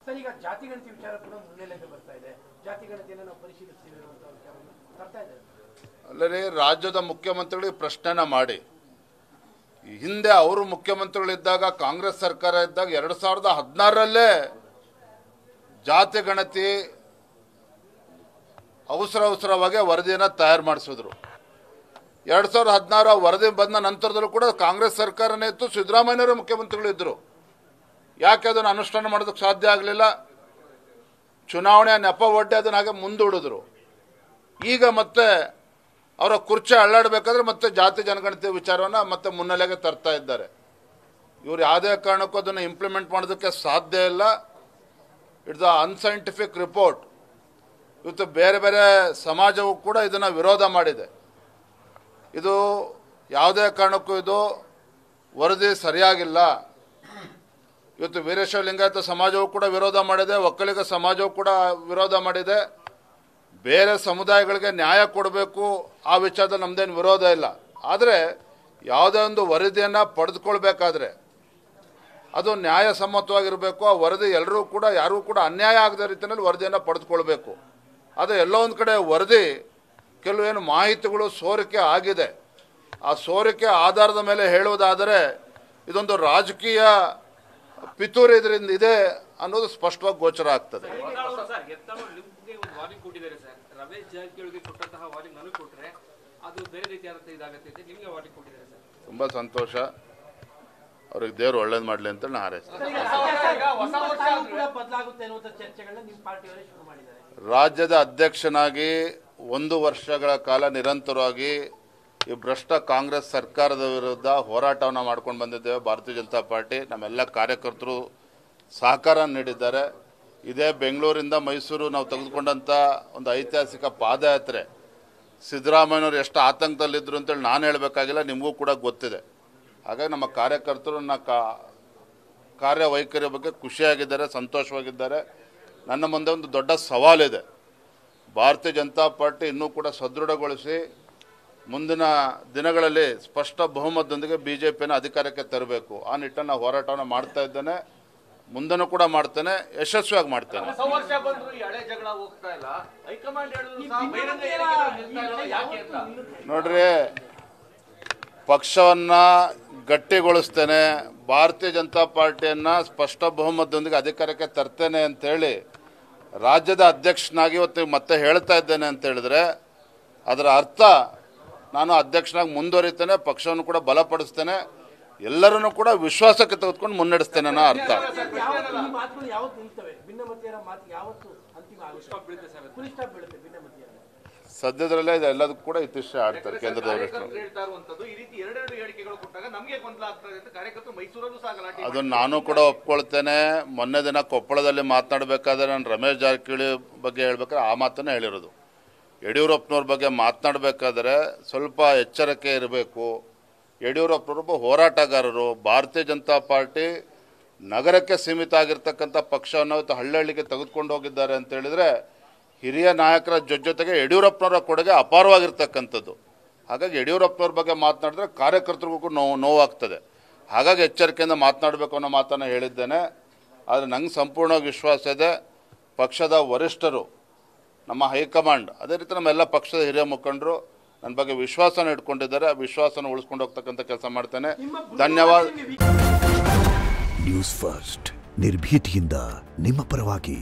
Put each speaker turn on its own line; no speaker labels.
Sir, ಈಗ ಜಾತಿ ಗಣತಿ ವಿಚಾರ ಕೂಡ ಮುನ್ನೆಲೆಗೆ ಬರ್ತಾ ಇದೆ. ಜಾತಿ ಗಣತಿಯನ್ನು ನಾವು ಪರಿಶೀಲಿಸ್ತೀವಿ ಅನ್ನುವಂಥ ವಿಚಾರವನ್ನು ತರ್ತಾ ಇದ್ದಾರೆ.
ಅಲ್ಲದೆ ರಾಜ್ಯದ ಮುಖ್ಯಮಂತ್ರಿಗಳಿಗೆ ಪ್ರಶ್ನೆನ ಮಾಡಿ, ಹಿಂದೆ ಅವರು ಮುಖ್ಯಮಂತ್ರಿಗಳಿದ್ದಾಗ ಕಾಂಗ್ರೆಸ್ ಸರ್ಕಾರ ಇದ್ದಾಗ 2016ರಲ್ಲೇ ಜಾತಿ ಗಣತಿ ಅವಸರವಾಗಿ ವರದಿಯನ್ನು ತಯಾರು ಮಾಡಿಸಿದ್ರು. 2016 ವರದಿ ಬಂದ ನಂತರದಲ್ಲೂ ಕೂಡ ಕಾಂಗ್ರೆಸ್ ಸರ್ಕಾರನೇ ಇತ್ತು, ಸಿದ್ದರಾಮಯ್ಯನವರು ಮುಖ್ಯಮಂತ್ರಿಗಳಿದ್ದರು. ಯಾಕೆ ಅದನ್ನು ಅನುಷ್ಠಾನ ಮಾಡೋದಕ್ಕೆ ಸಾಧ್ಯ ಆಗಲಿಲ್ಲ? ಚುನಾವಣೆಯ ನೆಪ ಒಡ್ಡೆ ಅದನ್ನು ಹಾಗೆ ಮುಂದೂಡಿದ್ರು. ಈಗ ಮತ್ತೆ ಅವರ ಕುರ್ಚಿ ಅಳ್ಳಾಡಬೇಕಾದ್ರೆ ಮತ್ತೆ ಜಾತಿ ಜನಗಣತಿ ವಿಚಾರವನ್ನು ಮತ್ತೆ ಮುನ್ನೆಲೆಗೆ ತರ್ತಾ ಇದ್ದಾರೆ. ಇವರು ಯಾವುದೇ ಕಾರಣಕ್ಕೂ ಅದನ್ನು ಇಂಪ್ಲಿಮೆಂಟ್ ಮಾಡೋದಕ್ಕೆ ಸಾಧ್ಯ ಇಲ್ಲ. It's unscientific report. ಇವತ್ತು ಬೇರೆ ಬೇರೆ ಸಮಾಜವೂ ಕೂಡ ಇದನ್ನು ವಿರೋಧ ಮಾಡಿದೆ. ಇದು ಯಾವುದೇ ಕಾರಣಕ್ಕೂ ಇದು ವರದಿ ಸರಿಯಾಗಿಲ್ಲ. ಇವತ್ತು ವೀರಶೈವ ಲಿಂಗಾಯತ ಸಮಾಜವೂ ಕೂಡ ವಿರೋಧ ಮಾಡಿದೆ, ಒಕ್ಕಲಿಗ ಸಮಾಜವೂ ಕೂಡ ವಿರೋಧ ಮಾಡಿದೆ. ಬೇರೆ ಸಮುದಾಯಗಳಿಗೆ ನ್ಯಾಯ ಕೊಡಬೇಕು, ಆ ವಿಚಾರದಲ್ಲಿ ನಮ್ಮದೇನು ವಿರೋಧ ಇಲ್ಲ. ಆದರೆ ಯಾವುದೇ ಒಂದು ವರದಿಯನ್ನು ಪಡೆದುಕೊಳ್ಬೇಕಾದ್ರೆ ಅದು ನ್ಯಾಯಸಮ್ಮತವಾಗಿರಬೇಕು. ಆ ವರದಿ ಎಲ್ಲರೂ ಕೂಡ ಯಾರಿಗೂ ಕೂಡ ಅನ್ಯಾಯ ಆಗದ ರೀತಿಯಲ್ಲಿ ವರದಿಯನ್ನು ಪಡೆದುಕೊಳ್ಬೇಕು. ಆದರೆ ಎಲ್ಲೋ ಒಂದು ಕಡೆ ವರದಿ ಕೆಲವೇನು ಮಾಹಿತಿಗಳು ಸೋರಿಕೆ ಆಗಿದೆ. ಆ ಸೋರಿಕೆ ಆಧಾರದ ಮೇಲೆ ಹೇಳುವುದಾದರೆ ಇದೊಂದು ರಾಜಕೀಯ ಪಿತೂರಿ ಇದರಿಂದ ಇದೆ ಅನ್ನೋದು ಸ್ಪಷ್ಟವಾಗಿ ಗೋಚರ ಆಗ್ತದೆ. ತುಂಬ ಸಂತೋಷ. ಅವ್ರಿಗೆ ದೇವರು ಒಳ್ಳೇದು ಮಾಡಲಿ ಅಂತ ನಾನು ಹಾರೈಸ್ತೀನಿ. ರಾಜ್ಯದ ಅಧ್ಯಕ್ಷನಾಗಿ 1 ವರ್ಷಗಳ ಕಾಲ ನಿರಂತರವಾಗಿ ಈ ಭ್ರಷ್ಟ ಕಾಂಗ್ರೆಸ್ ಸರ್ಕಾರದ ವಿರುದ್ಧ ಹೋರಾಟವನ್ನು ಮಾಡ್ಕೊಂಡು ಬಂದಿದ್ದೇವೆ. ಭಾರತೀಯ ಜನತಾ ಪಾರ್ಟಿ ನಮ್ಮೆಲ್ಲ ಕಾರ್ಯಕರ್ತರು ಸಹಕಾರ ನೀಡಿದ್ದಾರೆ. ಇದೇ ಬೆಂಗಳೂರಿಂದ ಮೈಸೂರು ನಾವು ತೆಗೆದುಕೊಂಡಂಥ ಒಂದು ಐತಿಹಾಸಿಕ ಪಾದಯಾತ್ರೆ ಸಿದ್ದರಾಮಯ್ಯನವರು ಎಷ್ಟು ಆತಂಕದಲ್ಲಿದ್ದರು ಅಂತೇಳಿ ನಾನು ಹೇಳಬೇಕಾಗಿಲ್ಲ, ನಿಮಗೂ ಕೂಡ ಗೊತ್ತಿದೆ. ಹಾಗಾಗಿ ನಮ್ಮ ಕಾರ್ಯಕರ್ತರು ನನ್ನ ಕಾರ್ಯವೈಖರಿ ಬಗ್ಗೆ ಖುಷಿಯಾಗಿದ್ದಾರೆ, ಸಂತೋಷವಾಗಿದ್ದಾರೆ. ನನ್ನ ಮುಂದೆ ಒಂದು ದೊಡ್ಡ ಸವಾಲಿದೆ. ಭಾರತೀಯ ಜನತಾ ಪಾರ್ಟಿ ಇನ್ನೂ ಕೂಡ ಸದೃಢಗೊಳಿಸಿ ಮುಂದಿನ ದಿನಗಳಲ್ಲಿ ಸ್ಪಷ್ಟ ಬಹುಮತದೊಂದಿಗೆ BJPಯನ್ನು ಅಧಿಕಾರಕ್ಕೆ ತರಬೇಕು. ಆ ನಿಟ್ಟನ್ನು ಹೋರಾಟವನ್ನು ಮಾಡ್ತಾ ಇದ್ದೇನೆ, ಮುಂದೆನೂ ಕೂಡ ಮಾಡ್ತೇನೆ, ಯಶಸ್ವಿಯಾಗಿ ಮಾಡ್ತೇನೆ. ನೋಡ್ರಿ, ಪಕ್ಷವನ್ನು ಗಟ್ಟಿಗೊಳಿಸ್ತೇನೆ, ಭಾರತೀಯ ಜನತಾ ಪಾರ್ಟಿಯನ್ನು ಸ್ಪಷ್ಟ ಬಹುಮತದೊಂದಿಗೆ ಅಧಿಕಾರಕ್ಕೆ ತರ್ತೇನೆ ಅಂತೇಳಿ ರಾಜ್ಯದ ಅಧ್ಯಕ್ಷನಾಗಿ ಇವತ್ತು ಮತ್ತೆ ಹೇಳ್ತಾ ಇದ್ದೇನೆ ಅಂತ ಹೇಳಿದ್ರೆ ಅದರ ಅರ್ಥ ನಾನು ಅಧ್ಯಕ್ಷನಾಗಿ ಮುಂದುವರಿತೇನೆ, ಪಕ್ಷವನ್ನು ಕೂಡ ಬಲಪಡಿಸ್ತೇನೆ, ಎಲ್ಲರನ್ನೂ ಕೂಡ ವಿಶ್ವಾಸಕ್ಕೆ ತೆಗೆದುಕೊಂಡು ಮುನ್ನಡೆಸ್ತೇನೆ ಅನ್ನೋ ಅರ್ಥ. ಸದ್ಯದಲ್ಲೇ ಇದೆಲ್ಲದಕ್ಕೂ ಕೂಡ ಇತಿಶ್ಯ ಆಡ್ತಾರೆ ಕೇಂದ್ರದವರು. ಅದನ್ನು ನಾನು ಕೂಡ ಒಪ್ಕೊಳ್ತೇನೆ. ಮೊನ್ನೆ ದಿನ ಕೊಪ್ಪಳದಲ್ಲಿ ಮಾತನಾಡಬೇಕಾದ್ರೆ ನಾನು ರಮೇಶ್ ಜಾರಕಿಹೊಳಿ ಬಗ್ಗೆ ಹೇಳ್ಬೇಕಾದ್ರೆ ಆ ಮಾತನ್ನೇ ಹೇಳಿರೋದು. ಯಡಿಯೂರಪ್ಪನವ್ರ ಬಗ್ಗೆ ಮಾತನಾಡಬೇಕಾದ್ರೆ ಸ್ವಲ್ಪ ಎಚ್ಚರಿಕೆ ಇರಬೇಕು. ಯಡಿಯೂರಪ್ಪನವರೊಬ್ಬ ಹೋರಾಟಗಾರರು. ಭಾರತೀಯ ಜನತಾ ಪಾರ್ಟಿ ನಗರಕ್ಕೆ ಸೀಮಿತ ಆಗಿರ್ತಕ್ಕಂಥ ಪಕ್ಷವನ್ನು ಇವತ್ತು ಹಳ್ಳಿಗೆ ತೆಗೆದುಕೊಂಡು ಹೋಗಿದ್ದಾರೆ ಅಂತ ಹೇಳಿದರೆ ಹಿರಿಯ ನಾಯಕರ ಜೊತೆಗೆ ಯಡಿಯೂರಪ್ಪನವರ ಕೊಡುಗೆ ಅಪಾರವಾಗಿರ್ತಕ್ಕಂಥದ್ದು. ಹಾಗಾಗಿ ಯಡಿಯೂರಪ್ಪನವ್ರ ಬಗ್ಗೆ ಮಾತನಾಡಿದ್ರೆ ಕಾರ್ಯಕರ್ತರಿಗೂ ನೋವಾಗ್ತದೆ. ಹಾಗಾಗಿ ಎಚ್ಚರಿಕೆಯಿಂದ ಮಾತನಾಡಬೇಕು ಅನ್ನೋ ಮಾತನ್ನು ಹೇಳಿದ್ದೇನೆ. ಆದರೆ ನಂಗೆ ಸಂಪೂರ್ಣವಾಗಿ ವಿಶ್ವಾಸ ಇದೆ. ಪಕ್ಷದ ವರಿಷ್ಠರು, ನಮ್ಮ ಹೈಕಮಾಂಡ್, ಅದೇ ರೀತಿ ನಮ್ಮೆಲ್ಲ ಪಕ್ಷದ ಹಿರಿಯ ಮುಖಂಡರು ನನ್ನ ಬಗ್ಗೆ ವಿಶ್ವಾಸನ ಇಟ್ಕೊಂಡಿದ್ದಾರೆ. ಆ ವಿಶ್ವಾಸನ ಉಳಿಸ್ಕೊಂಡು ಹೋಗ್ತಕ್ಕಂಥ ಕೆಲಸ ಮಾಡ್ತೇನೆ. ಧನ್ಯವಾದ.
ನ್ಯೂಸ್ ಫಸ್ಟ್, ನಿರ್ಭೀತಿಯಿಂದ ನಿಮ್ಮ ಪರವಾಗಿ.